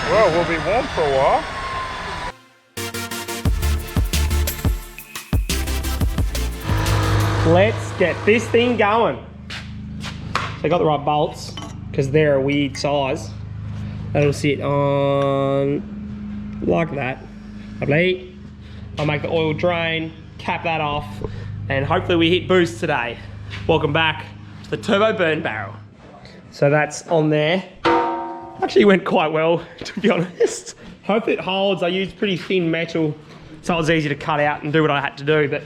Well, we'll be warm for a while. Let's get this thing going. So I got the right bolts because they're a weird size. That'll sit on like that. Lovely. I'll make the oil drain, cap that off, and hopefully we hit boost today. Welcome back to the turbo burn barrel. So that's on there. Actually went quite well, to be honest. Hope it holds. I used pretty thin metal, so it was easy to cut out and do what I had to do, but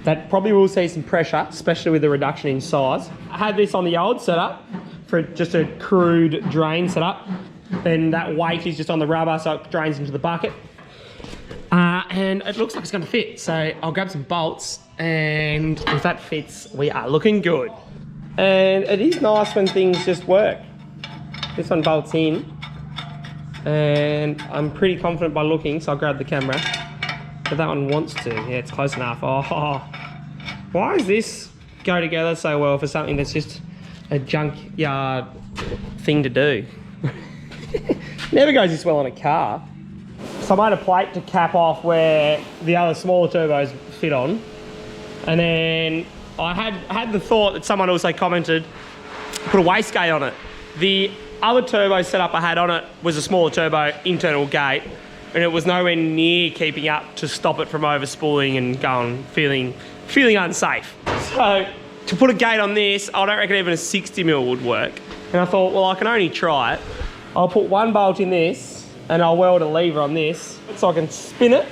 that probably will see some pressure, especially with the reduction in size. I had this on the old setup for just a crude drain setup. Then that weight is just on the rubber, so it drains into the bucket. And it looks like it's gonna fit. So I'll grab some bolts, and if that fits, we are looking good. And it is nice when things just work. This one bolts in, and I'm pretty confident by looking, so I'll grab the camera. But that one wants to. Yeah, it's close enough. Oh, why does this go together so well for something that's just a junkyard thing to do? Never goes this well on a car. So I made a plate to cap off where the other smaller turbos fit on. And then I had the thought that someone also commented, put a wastegate on it. The other turbo setup I had on it was a smaller turbo internal gate, and it was nowhere near keeping up to stop it from overspooling and going, feeling unsafe. So to put a gate on this, I don't reckon even a 60mm would work. And I thought, well, I can only try it. I'll put one bolt in this, and I'll weld a lever on this so I can spin it,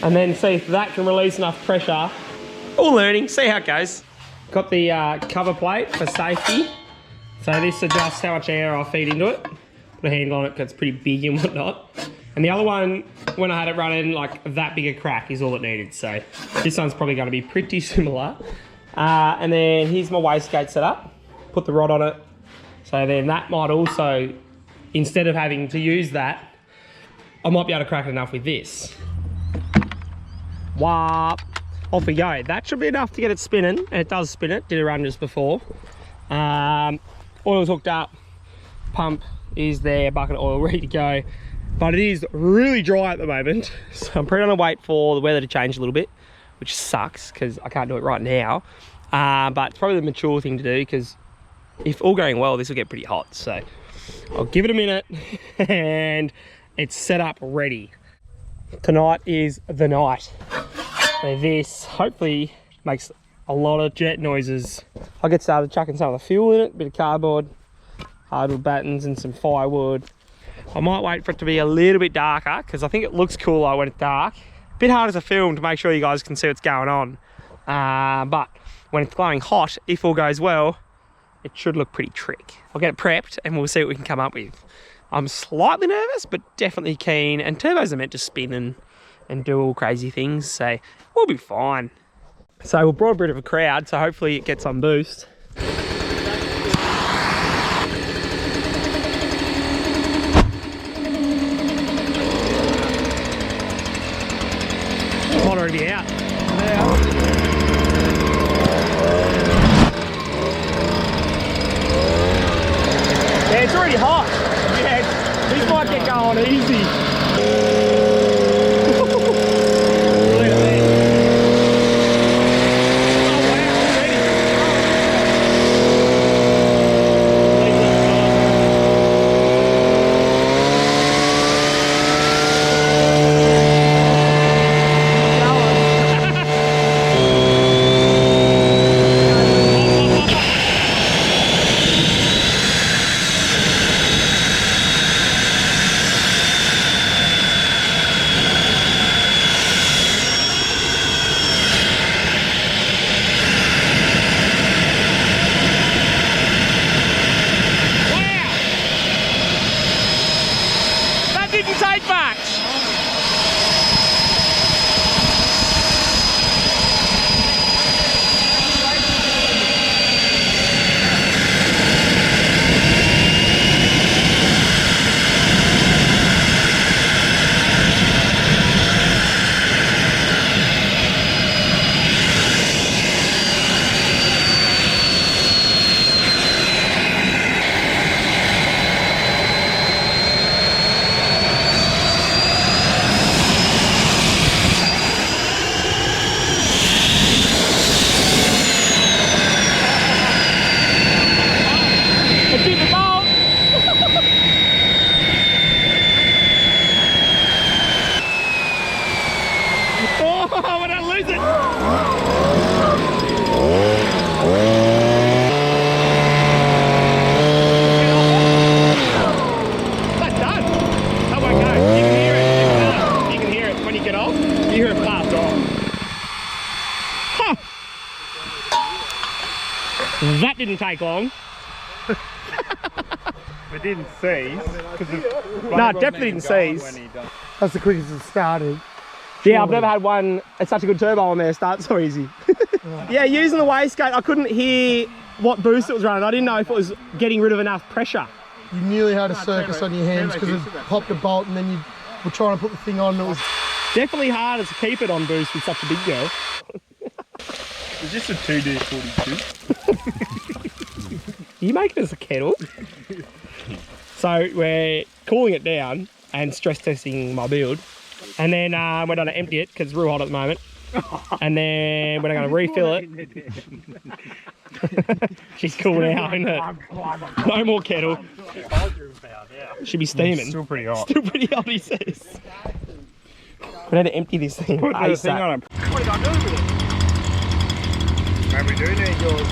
and then see if that can release enough pressure. All learning, see how it goes. Got the cover plate for safety. So this adjusts how much air I feed into it. Put a handle on it because it's pretty big and whatnot. And the other one, when I had it running, like that big a crack is all it needed. So this one's probably going to be pretty similar. And then here's my wastegate set up. Put the rod on it. So then that might also, instead of having to use that, I might be able to crack it enough with this. Whoop. Off we go. That should be enough to get it spinning. And it does spin it. Did a run just before. Oil's hooked up. Pump is there. Bucket of oil ready to go. But it is really dry at the moment. So I'm probably going to wait for the weather to change a little bit, which sucks because I can't do it right now. But it's probably the mature thing to do, because if all going well, this will get pretty hot. So I'll give it a minute and it's set up ready. Tonight is the night. So this hopefully makes a lot of jet noises. I'll get started chucking some of the fuel in it, a bit of cardboard, hardwood battens and some firewood. I might wait for it to be a little bit darker because I think it looks cooler when it's dark. A bit harder to film to make sure you guys can see what's going on. But when it's glowing hot, if all goes well, it should look pretty trick. I'll get it prepped and we'll see what we can come up with. I'm slightly nervous, but definitely keen. And turbos are meant to spin and do all crazy things, so we'll be fine. So we brought a bit of a crowd, so hopefully it gets on boost. Might already be out. Yeah, it's already hot. Yeah, this might get going easy. didn't take long. It didn't seize. No, it definitely didn't seize. That's the quickest it started. Yeah, I've never had one. It's such a good turbo on there. Starts so easy. Yeah, using the wastegate, I couldn't hear what boost it was running. I didn't know if it was getting rid of enough pressure. You nearly had a circus on your hands because it popped a bolt and then you were trying to put the thing on and it was... Definitely harder to keep it on boost with such a big girl. Is this a 2D42? You make it as a kettle. So we're cooling it down and stress testing my build. And then we're going to empty it because it's real hot at the moment. And then we're going to refill it. She's cool now, isn't it? No more kettle. Should be steaming. Still pretty hot. Still pretty hot, he says. We need to empty this thing. Put the thing on him. What did I do with it? Maybe we do need yours.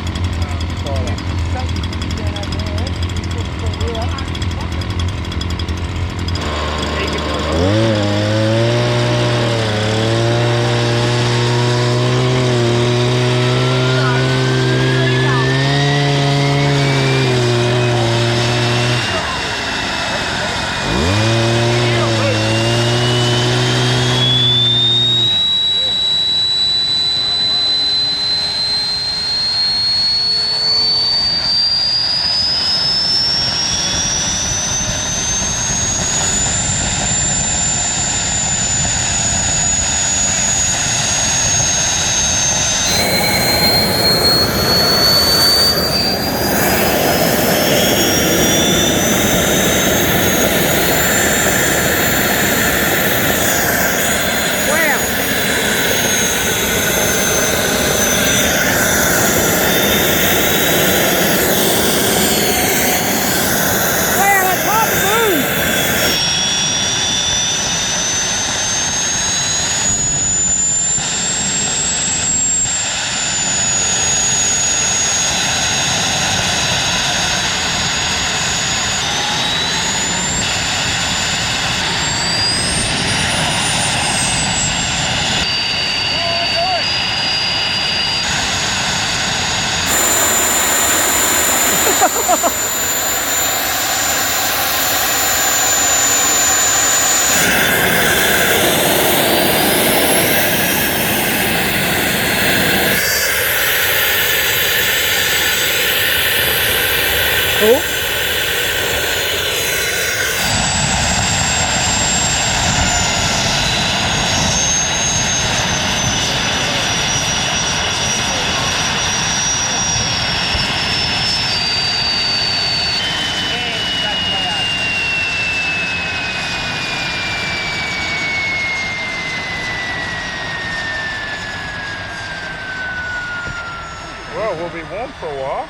Well, we'll be warm for a while.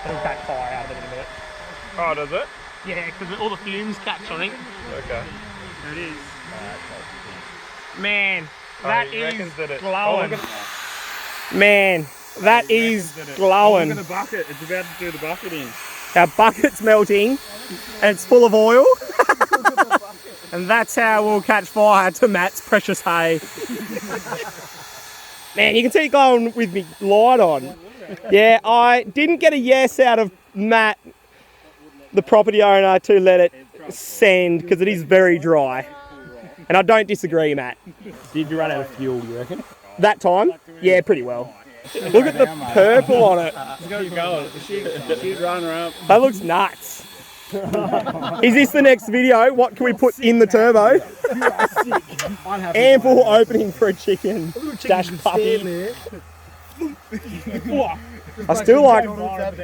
It'll catch fire out of it in a minute. Oh, does it? Yeah, because all the fumes catch, I think. Okay. There it is. Man, that is glowing. Man, that is glowing. Look at the bucket. It's about to do the bucket in. Our bucket's melting and it's full of oil. And that's how we'll catch fire to Matt's precious hay. Man, you can see it going with me light on. Yeah, I didn't get a yes out of Matt, the property owner, to let it send because it is very dry. And I don't disagree, Matt. Did you run out of fuel, you reckon? That time? Yeah, pretty well. Look at the purple on it. Keep going. She's running around. That looks nuts. Is this the next video? What can we put in the turbo? Ample opening for a chicken dash puppy. I still like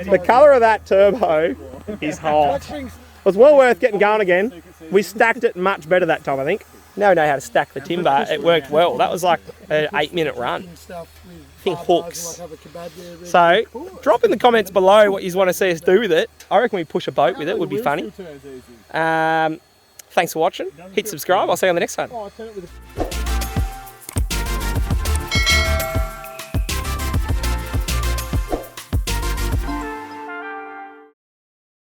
the colour of that turbo is hot. It was well worth getting going again. We stacked it much better that time, I think. Now we know how to stack the timber. It worked well. That was like an 8-minute run. I think hooks. So drop in the comments below what you want to see us do with it. I reckon we push a boat with it. Would be funny. Thanks for watching. Hit subscribe. I'll see you on the next one.